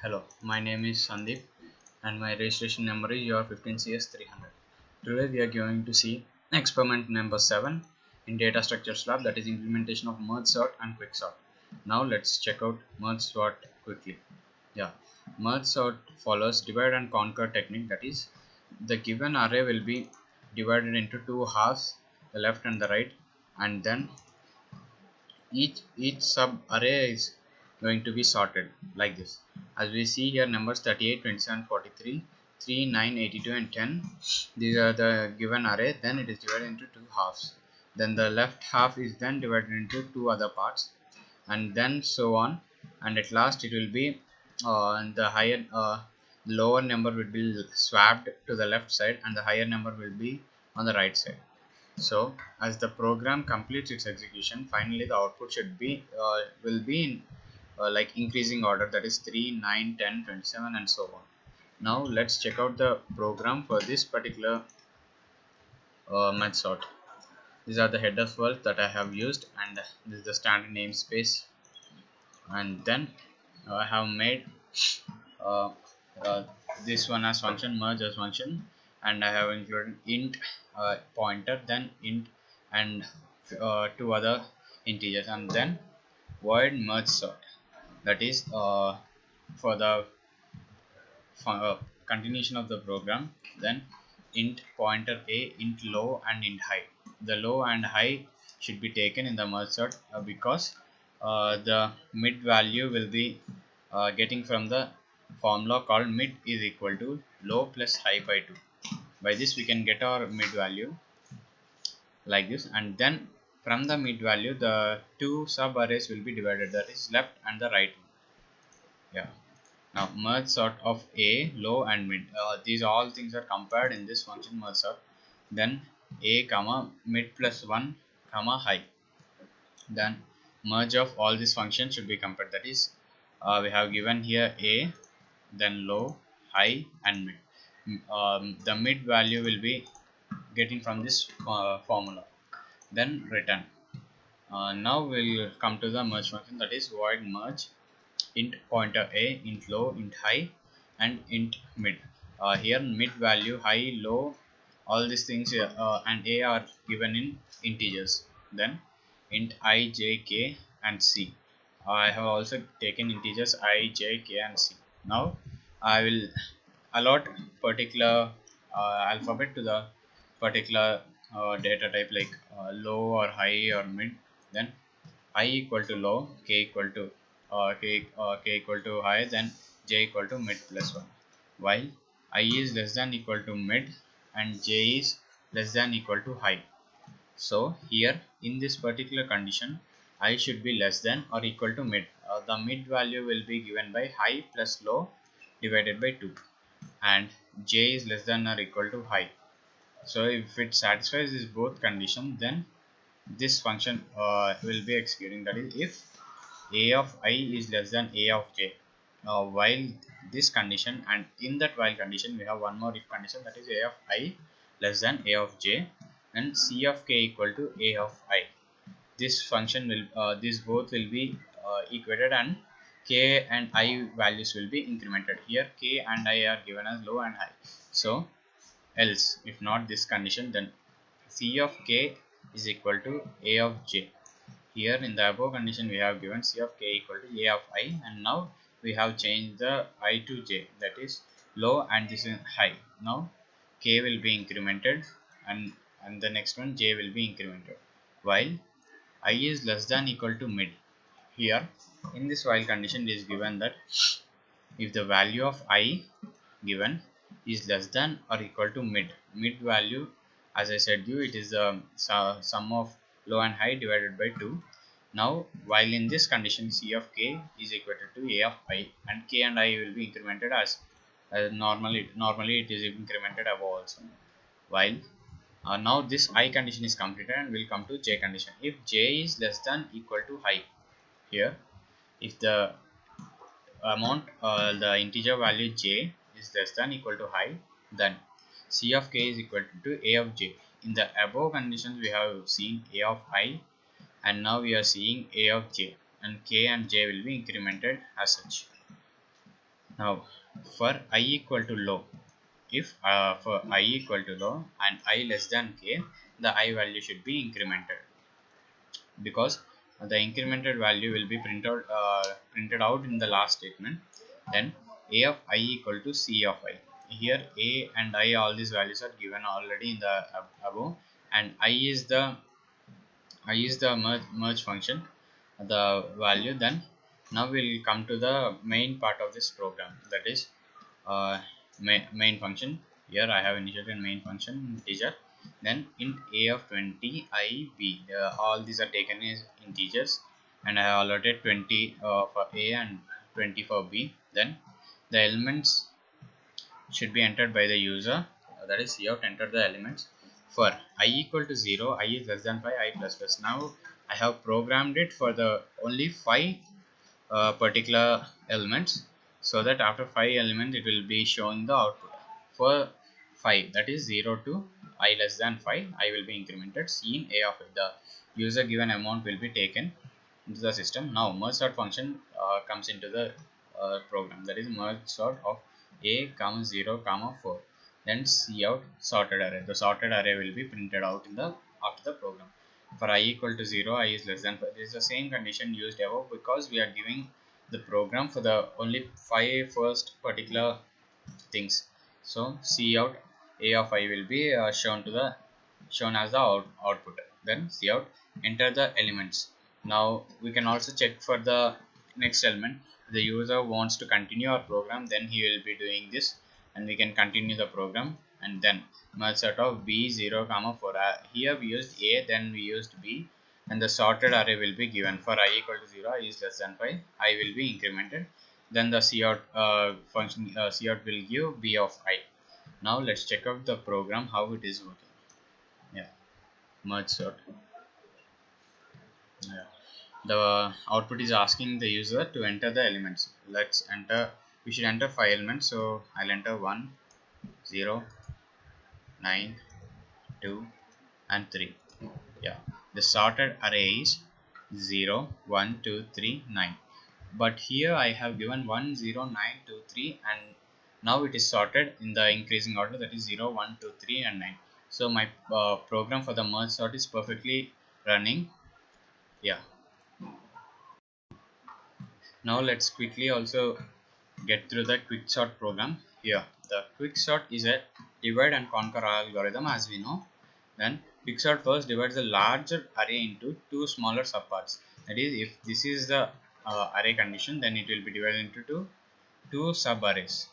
Hello, my name is Sandeep and my registration number is your15CS300. Today we are going to see experiment number 7 in data structures lab, that is implementation of merge sort and quick sort. Now let's check out merge sort quickly. Merge sort follows divide and conquer technique, that is the given array will be divided into two halves, the left and the right, and then each sub array is going to be sorted like this. As we see here, numbers 38, 27, 43, 3, 9, 82 and 10, these are the given array. Then it is divided into two halves, then the left half is then divided into two other parts, and then so on, and at last it will be the higher lower number will be swapped to the left side and the higher number will be on the right side. So as the program completes its execution, finally the output should be will be in like increasing order, that is 3, 9, 10, 27 and so on. Now let's check out the program for this particular merge sort. These are the header files that I have used, and this is the standard namespace, and then I have made uh, uh, this one as function, merge as function, and I have included int pointer, then int, and two other integers, and then void merge sort, that is for the continuation of the program. Then int pointer a, int low and int high. The low and high should be taken in the merge sort because the mid value will be getting from the formula called mid is equal to low plus high by 2. By this we can get our mid value like this, and then from the mid value the two sub arrays will be divided, that is left and the right. Now merge sort of a, low and mid, these all things are compared in this function merge sort. Then a comma mid plus 1 comma high, then merge of all these functions should be compared, that is we have given here a, then low, high and mid. The mid value will be getting from this formula, then return. Now we'll come to the merge function, that is void merge int pointer a, int low, int high and int mid. Here mid value, high, low, all these things and a are given in integers. Then int I, j, k and c. I have also taken integers I, j, k and c. Now I will allot particular alphabet to the particular data type, like low or high or mid. Then I equal to low, k equal to k equal to high, then j equal to mid plus 1, while I is less than equal to mid and j is less than equal to high. So here in this particular condition, I should be less than or equal to mid. The mid value will be given by high plus low divided by 2, and j is less than or equal to high. So if it satisfies this both condition, then this function will be executing, that is if a of I is less than a of j. While this condition, and in that while condition we have one more if condition, that is a of I less than a of j and c of k equal to a of I. This function will these both will be equated, and k and I values will be incremented. Here k and I are given as low and high. So else if not this condition, then c of k is equal to a of j. Here in the above condition we have given c of k equal to a of I, and now we have changed the I to j, that is low and this is high. Now k will be incremented, and the next one j will be incremented, while I is less than equal to mid. Here in this while condition it is given that if the value of I given is less than or equal to mid value, as I said you, it is the sum of low and high divided by 2. Now while in this condition c of k is equal to a of I, and k and I will be incremented as normally it is incremented above also. While now this I condition is completed, and will come to j condition. If j is less than equal to high, here if the amount the integer value j is less than equal to high, then c of k is equal to a of j. In the above conditions we have seen a of I, and now we are seeing a of j, and k and j will be incremented as such. Now for I equal to low, if for I equal to low and I less than k, the I value should be incremented, because the incremented value will be printed out in the last statement. Then a of I equal to c of I. Here a and I, all these values are given already in the above, and I is the merge function, the value. Then now we'll come to the main part of this program, that is uh, main function. Here I have initiated main function integer, then int a of 20 I b, all these are taken as integers, and I have allotted 20 for a and 20 for b. Then the elements should be entered by the user, that is cout enter the elements. For I equal to 0, I is less than 5, I plus plus. Now I have programmed it for the only 5 particular elements, so that after 5 elements it will be showing the output. For 5, that is 0 to I less than 5, I will be incremented. Seen a of it, the user given amount will be taken into the system. Now merge sort function comes into the program, that is merge sort of a comma 0 comma 4. Then cout sorted array, the sorted array will be printed out in the after the program. For I equal to 0, I is less than 5. This is the same condition used above, because we are giving the program for the only 5 first particular things. So cout a of I will be shown as the output. Then cout enter the elements. Now we can also check for the next element. The user wants to continue our program, then he will be doing this, and we can continue the program. And then merge sort of b 0 comma 4. Here we used a, then we used b, and the sorted array will be given. For I equal to 0, I is less than 5, I will be incremented. Then the cout function cout will give b of I. Now let's check out the program how it is working. Yeah, merge sort. Yeah. The output is asking the user to enter the elements. Let's enter, we should enter 5 elements, so I'll enter 1 0 9 2 and 3. Yeah, the sorted array is 0 1 2 3 9, but here I have given 1 0 9 2 3, and now it is sorted in the increasing order, that is 0 1 2 3 and 9. So my program for the merge sort is perfectly running. Yeah, now let's quickly also get through the quick sort program. Here the quick sort is a divide and conquer algorithm, as we know. Then quick sort first divides the larger array into two smaller subparts. That is, if this is the array condition, then it will be divided into two sub arrays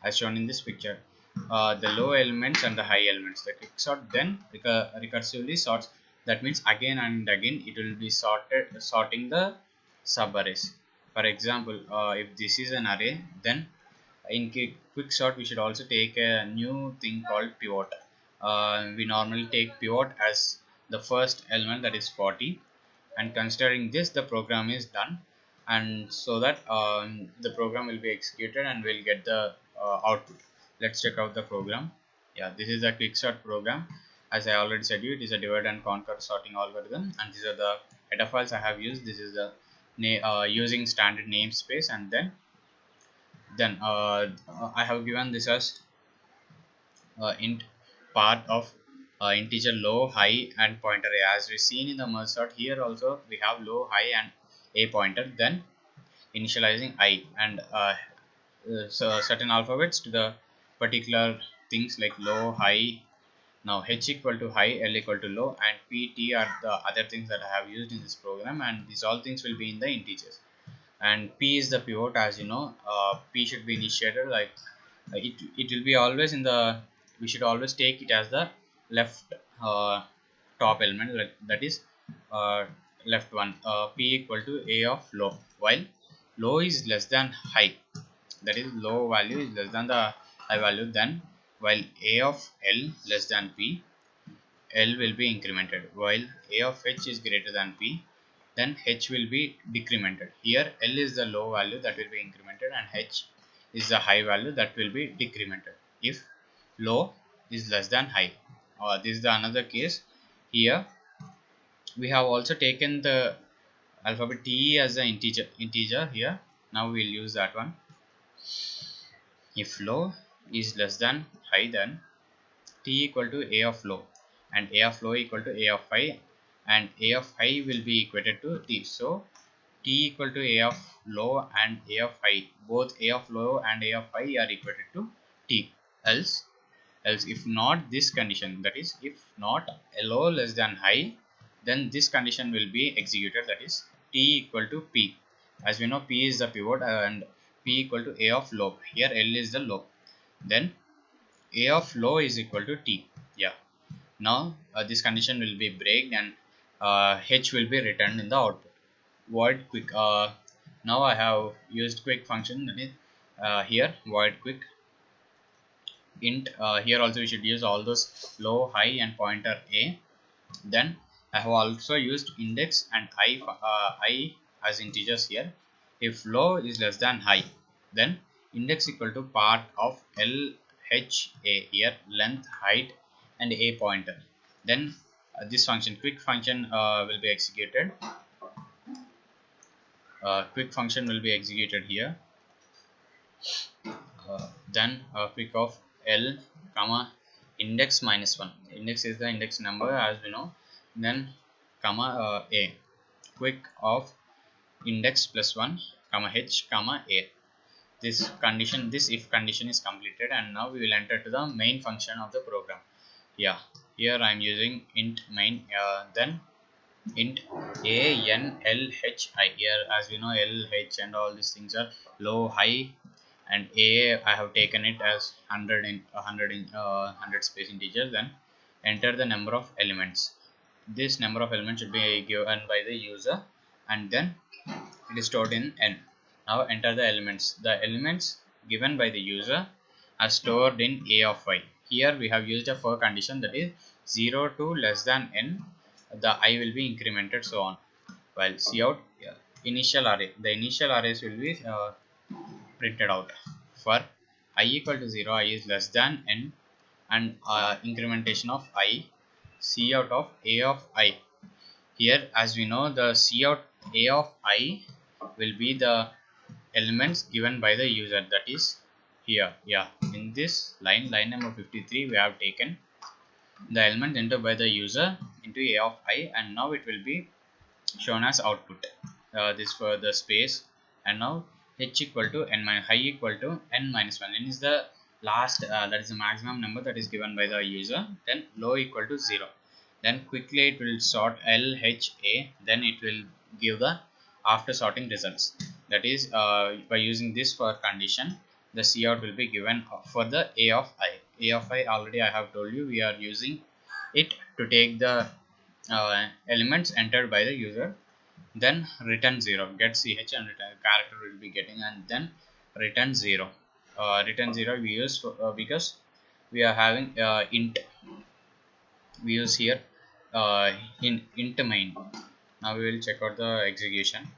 as shown in this picture. The low elements and the high elements. The quick sort then recursively sorts. That means again and again it will be sorting the sub arrays. For example, if this is an array, then in quick sort we should also take a new thing called pivot. We normally take pivot as the first element, that is 40, and considering this the program is done, and so that the program will be executed and we'll get the output. Let's check out the program. Yeah, this is the quick sort program. As I already said you, it is a divide and conquer sorting algorithm, and these are the header files I have used. This is the using standard namespace, and then I have given this as int part of integer low, high and pointer a. As we seen in the merge sort, here also we have low, high and a pointer, then initializing I and so certain alphabets to the particular things like low, high. Now h equal to high, l equal to low, and p, t are the other things that I have used in this program, and these all things will be in the integers. And p is the pivot, as you know. P should be initiated like it will be always in the, we should always take it as the left top element, that is uh, left one. P equal to a of low, while low is less than high, that is low value is less than the high value. Then while a of l less than p, L will be incremented, while a of h is greater than p, then h will be decremented. Here L is the low value that will be incremented, and h is the high value that will be decremented if low is less than high. This is the another case. Here we have also taken the alphabet t as the integer here. Now we'll use that one. If low is less than high, then t equal to a of low, and a of low equal to a of high, and a of high will be equated to t. So t equal to a of low and a of high, both a of low and a of high are equated to t. Else if not this condition, that is if not low less than high, then this condition will be executed, that is t equal to p. As we know, p is the pivot and p equal to a of low. Here L is the low, then a of low is equal to t. Yeah, now this condition will be breaked, and h will be returned in the output. Void quick. Now I have used quick function, that is here void quick int. Here also we should use all those low, high and pointer a. Then I have also used index and I as integers here. If low is less than high, then index equal to part of l h a, here length, height and a pointer. Then this function quick function will be executed. Quick function will be executed here. Then quick of l comma index minus 1. Index is the index number, as we know. Then comma a, quick of index plus 1 comma h comma a. This condition, this if condition is completed, and now we will enter to the main function of the program. Yeah, here I am using int main. Then int a n l h I. Here as we know, l h and all these things are low, high, and a I have taken it as 100 in 100 space integer. Then enter the number of elements. This number of elements should be given by the user, and then it is stored in n. Now enter the elements. The elements given by the user are stored in a of I. Here we have used a for condition, that is 0 to less than n, the I will be incremented, so on. While cout initial array, the initial arrays will be printed out. For I equal to 0, I is less than n, and incrementation of I, cout of a of I. Here as we know, the cout a of I will be the elements given by the user, that is here. Yeah, in this line number 53, we have taken the element entered by the user into a of I, and now it will be shown as output. This for the space, and now h equal to n minus high equal to n minus 1. N is the last, that is the maximum number that is given by the user. Then low equal to 0. Then quickly it will sort l h a. Then it will give the after sorting results. That is by using this for condition, the cout will be given for the a of I. A of I already I have told you, we are using it to take the elements entered by the user. Then return 0, get ch and return character will be getting, and then return 0. Return 0 we use for, because we are having int, we use here in int main. Now we will check out the execution.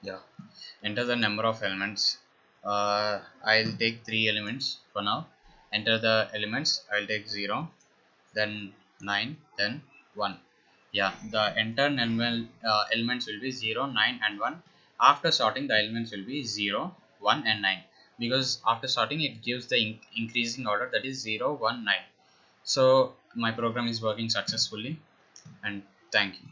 Yeah, enter the number of elements. I'll take 3 elements for now. Enter the elements. I'll take 0, then 9, then 1. Yeah, the enter elements will be 0, 9 and 1. After sorting, the elements will be 0, 1 and 9, because after sorting it gives the increasing order, that is 0, 1, 9. So my program is working successfully, and thank you.